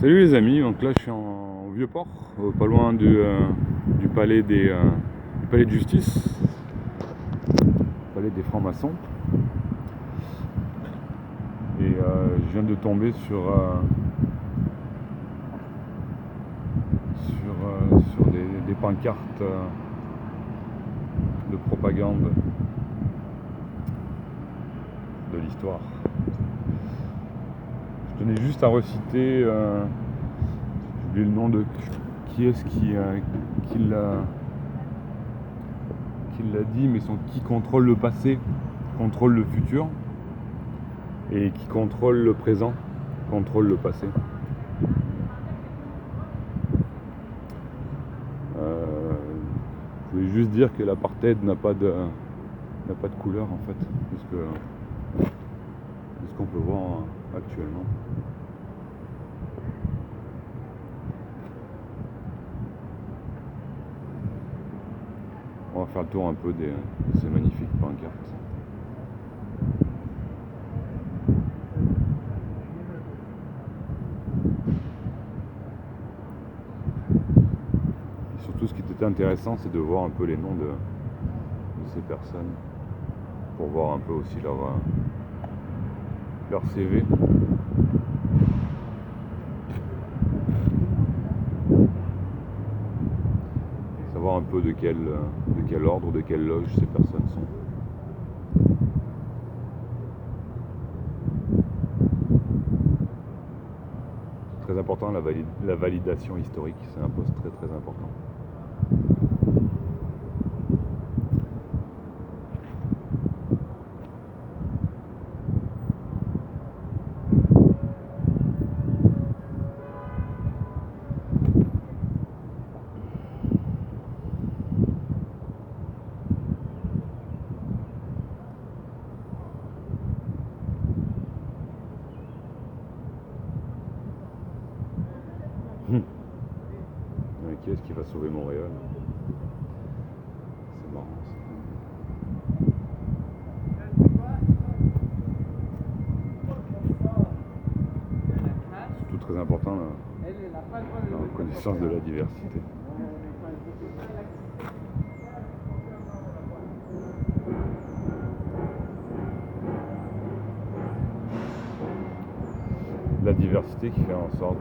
Salut les amis, donc là je suis en Vieux-Port, pas loin du palais du palais de justice, palais des francs-maçons. Et je viens de tomber sur des pancartes de propagande de l'histoire. Je tenais juste à reciter, j'ai oublié le nom de qui est-ce qui l'a dit, mais qui contrôle le passé, contrôle le futur, et qui contrôle le présent, contrôle le passé. Je voulais juste dire que l'apartheid n'a pas de couleur en fait, de ce qu'on peut voir actuellement. On va faire le tour un peu de ces magnifiques pancartes. Et surtout, ce qui était intéressant, c'est de voir un peu les noms de ces personnes, pour voir un peu aussi leur CV. Savoir un peu de quel ordre, de quelle loge ces personnes sont. C'est très important, la validation historique, c'est un poste très très important. Qui est-ce qui va sauver Montréal? C'est marrant ça. C'est tout très important, la reconnaissance de la diversité. La diversité qui fait en sorte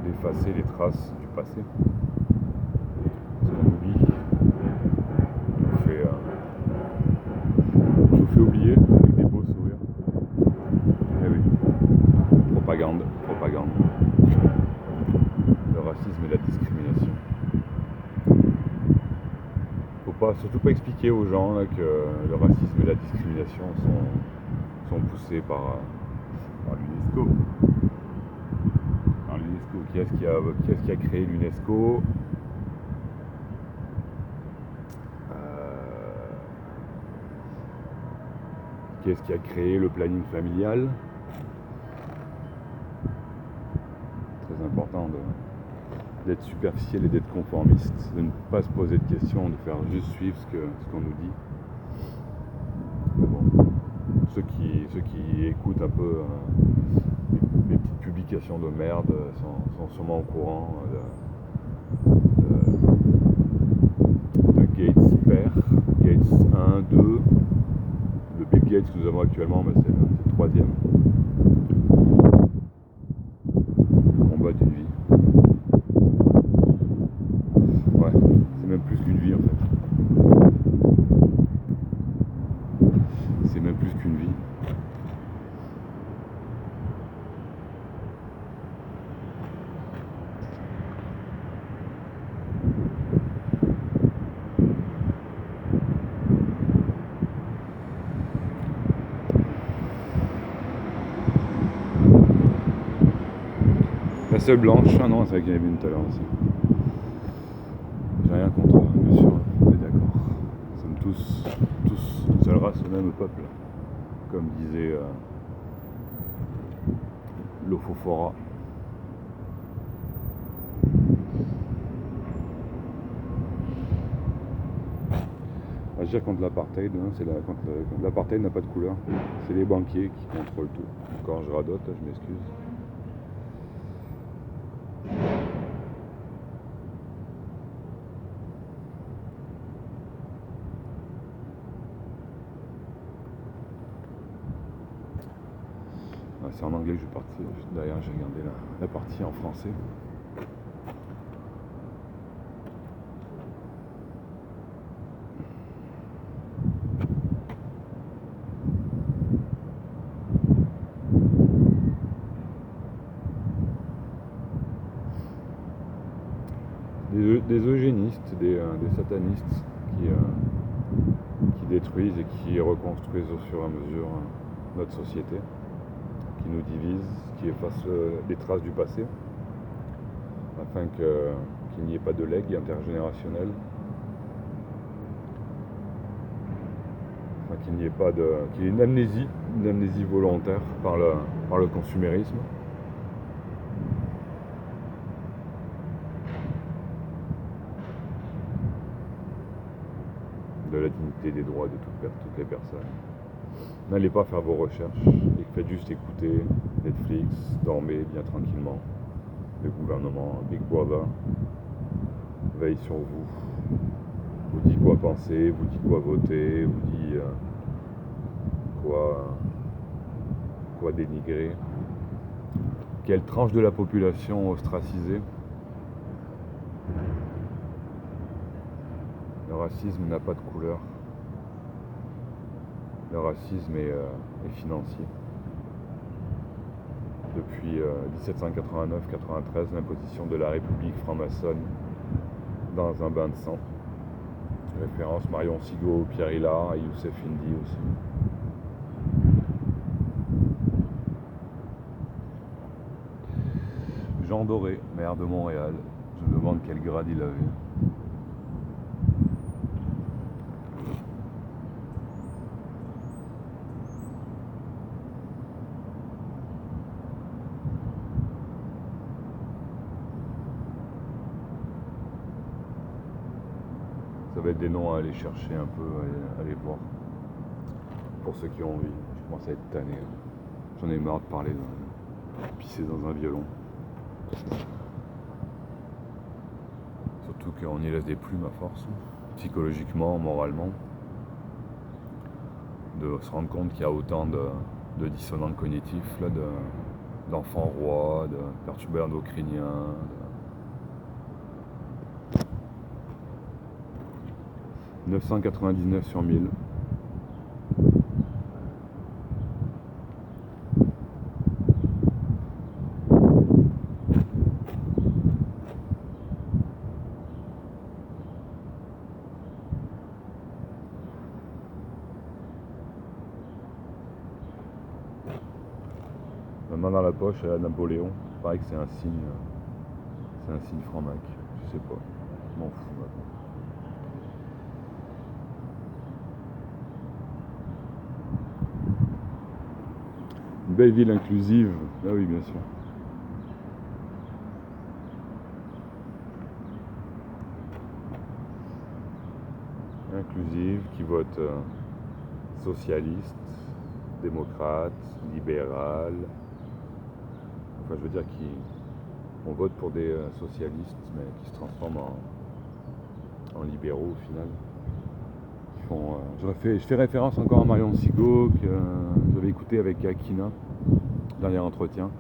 d'effacer les traces du passé. Ce qu'on oublie nous fait oublier avec des beaux sourires. Eh oui, propagande. Le racisme et la discrimination. Faut surtout pas expliquer aux gens là, que le racisme et la discrimination sont poussés par l'UNESCO. Qui est-ce qui a créé l'UNESCO? Qui est-ce qui a créé le planning familial? Très important d'être superficiel et d'être conformiste, de ne pas se poser de questions, de faire juste suivre ce qu'on nous dit. Mais bon, ceux qui écoutent un peu les petites publications de merde sont sûrement au courant de Gates père, Gates 1, 2, le Bill Gates que nous avons actuellement, mais c'est le troisième. Le combat d'une vie. Ouais, c'est même plus qu'une vie en fait. C'est même plus qu'une vie. La seule blanche, ah non, c'est vrai qu'il y en avait une tout à l'heure aussi. J'ai rien contre eux, bien sûr, on est d'accord. Nous sommes tous une seule race, le même peuple, comme disait Lofofora. agir contre l'apartheid, hein, l'apartheid n'a pas de couleur. C'est les banquiers qui contrôlent tout. Encore je radote, je m'excuse. C'est en anglais que je vais partir. D'ailleurs, j'ai regardé la partie en français. Des eugénistes, des satanistes qui détruisent et qui reconstruisent au fur et à mesure notre société, qui nous divisent, qui effacent les traces du passé, afin qu'il n'y ait pas de legs intergénérationnel, afin qu'il n'y ait pas qu'il y ait une amnésie volontaire par le consumérisme. De la dignité des droits de toutes les personnes. N'allez pas faire vos recherches et faites juste écouter Netflix, dormez bien tranquillement. Le gouvernement, Big Brother, veille sur vous dit quoi penser, vous dit quoi voter, vous dit quoi dénigrer, quelle tranche de la population ostracisée. Le racisme n'a pas de couleur. Le racisme est financier. Depuis 1789-93, l'imposition de la République franc-maçonne dans un bain de sang. Référence Marion Sigaud, Pierre Hillard et Youssef Indy aussi. Jean Doré, maire de Montréal. Je me demande quel grade il avait. Ça va être des noms à aller chercher un peu, à aller voir. Pour ceux qui ont envie. Je commence à être tanné. J'en ai marre de parler, de pisser dans un violon. Surtout qu'on y laisse des plumes à force, psychologiquement, moralement. De se rendre compte qu'il y a autant de dissonants cognitifs, là, d'enfants rois, de perturbés endocriniens. 999 sur 1000. La main dans la poche à Napoléon. Pareil que c'est un signe franc-mac. Je sais pas. Je m'en fous maintenant. Une belle ville inclusive. Ah oui, bien sûr. Inclusive, qui vote socialiste, démocrate, libéral. Enfin, je veux dire qu'on vote pour des socialistes, mais qui se transforment en libéraux au final. Je fais référence encore à Marion Sigaud, que j'avais écouté avec Akina, dernier entretien,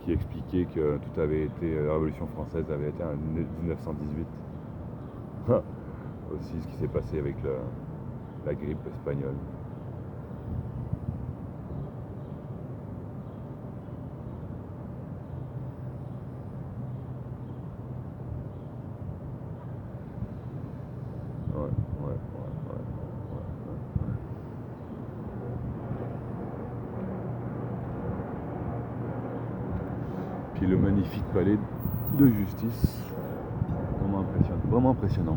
qui expliquait que tout avait été, la Révolution française avait été en 1918. Aussi ce qui s'est passé avec la grippe espagnole. Puis le magnifique palais de justice, vraiment impressionnant.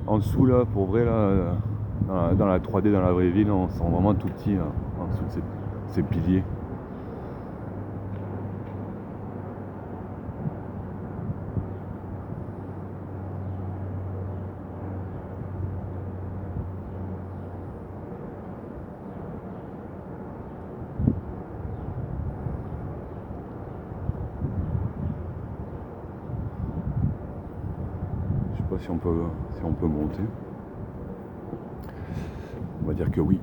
En dessous pour vrai dans la 3D, dans la vraie ville, on sent vraiment tout petit en dessous de ces piliers. Je sais pas si on peut monter. On va dire que oui.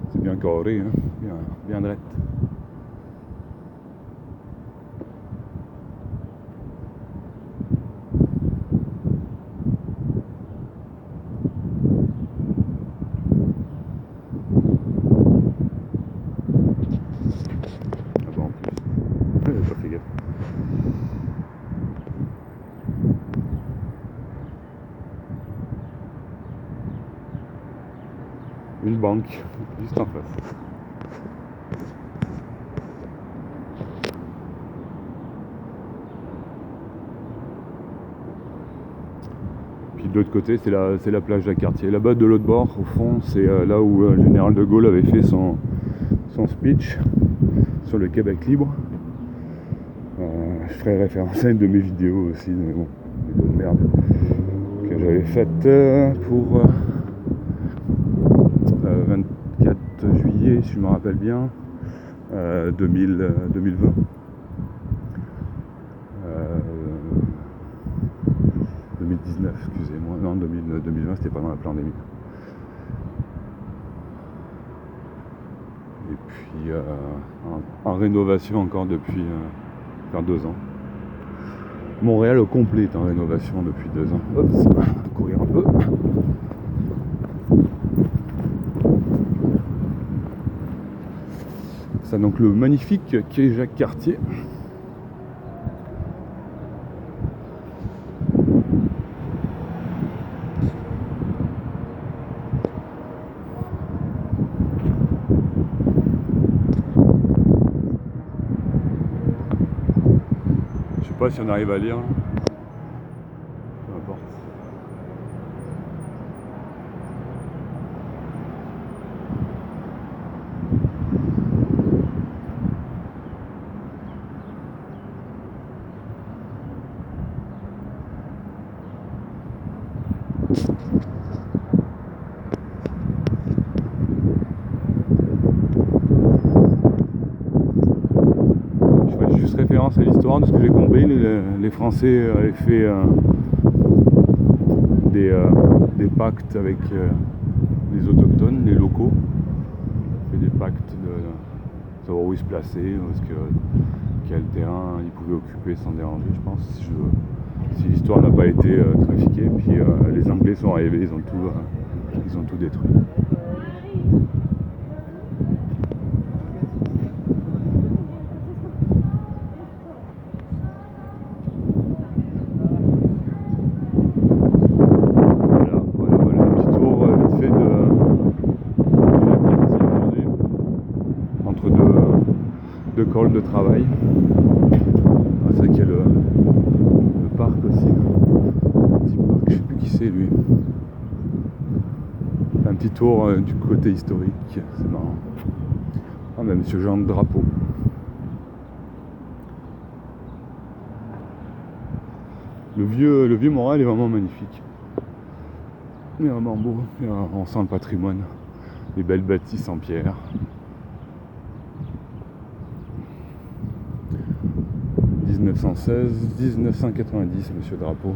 C'est bien carré, hein, bien droite. Ah bah en plus, j'ai pas fait gaffe. Une banque, juste en face. Puis de l'autre côté, c'est la plage Jacques-Cartier. Là-bas, de l'autre bord, au fond, c'est là où le général de Gaulle avait fait son speech sur le Québec libre. Je ferai référence à une de mes vidéos aussi, mais bon, vidéo de merde, que j'avais faite pour 24 juillet, si je me rappelle bien, 2020. 2019, excusez-moi, non, 2020, c'était pendant la pandémie. Et puis en rénovation encore depuis faire 2 ans. Montréal au complet est en rénovation depuis 2 ans. Hop, on va courir un peu. Ça donc le magnifique quai Jacques-Cartier. Je sais pas si on arrive à lire. Peu importe. Je ferai juste référence à l'histoire de ce que j'ai compris. Les Français avaient fait des pactes avec les autochtones, les locaux. Fait des pactes de savoir où ils se plaçaient, quel terrain ils pouvaient occuper sans déranger, je pense. Si l'histoire n'a pas été trafiquée, puis les Anglais sont arrivés, ils ont tout détruit. Voilà, un petit tour vite fait de Jacques-Cartier aujourd'hui, entre deux calls de travail. Ah, c'est vrai qu'il y a le parc aussi, un petit parc, je sais plus qui c'est lui. Un petit tour du côté historique, c'est marrant. Ah, même ce genre de drapeau. Le vieux Montréal est vraiment magnifique. Il est vraiment beau. On sent le patrimoine. Les belles bâtisses en pierre. « 1916-1990, monsieur Drapeau.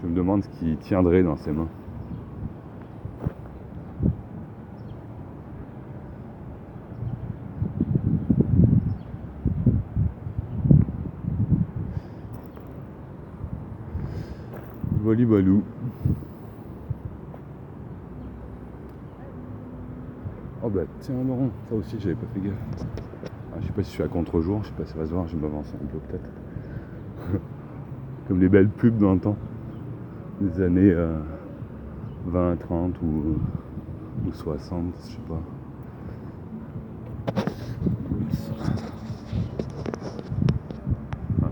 Je me demande ce qu'il tiendrait dans ses mains. Volibalou. Oh bah tiens non, ça aussi j'avais pas fait gaffe. Ah, je sais pas si je suis à contre-jour, je sais pas si ça va se voir, je vais m'avancer un peu peut-être. Comme les belles pubs dans le temps. Des années 20, 30 ou 60, je sais pas. Ah,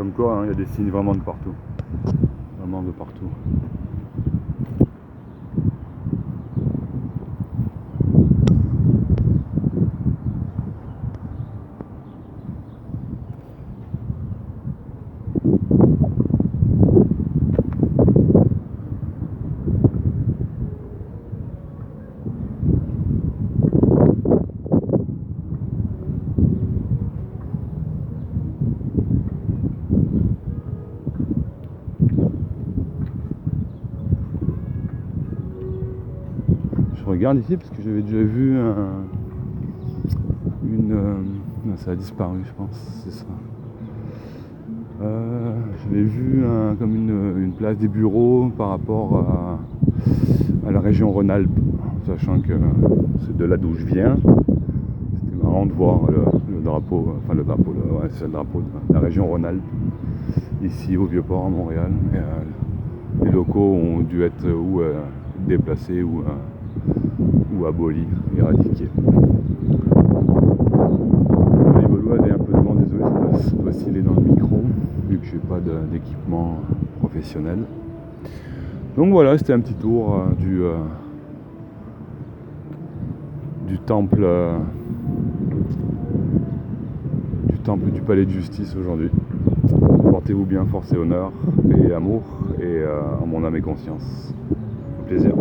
Comme quoi, il y a des signes vraiment de partout. Vraiment de partout. Je regarde ici parce que j'avais déjà vu non, ça a disparu, je pense, c'est ça. J'avais vu comme une place des bureaux par rapport à la région Rhône-Alpes, sachant que c'est de là d'où je viens. C'était marrant de voir le drapeau, c'est le drapeau de la région Rhône-Alpes, ici au Vieux-Port à Montréal. Et, les locaux ont dû être ou déplacés ou abolis, éradiqués. Les Gaulois avaient un peu de vent, désolé, ça doit osciller dans le micro, vu que je n'ai pas d'équipement professionnel. Donc voilà, c'était un petit tour du temple du palais de justice aujourd'hui. Portez-vous bien, force et honneur, et amour, et en mon âme et conscience. Au plaisir.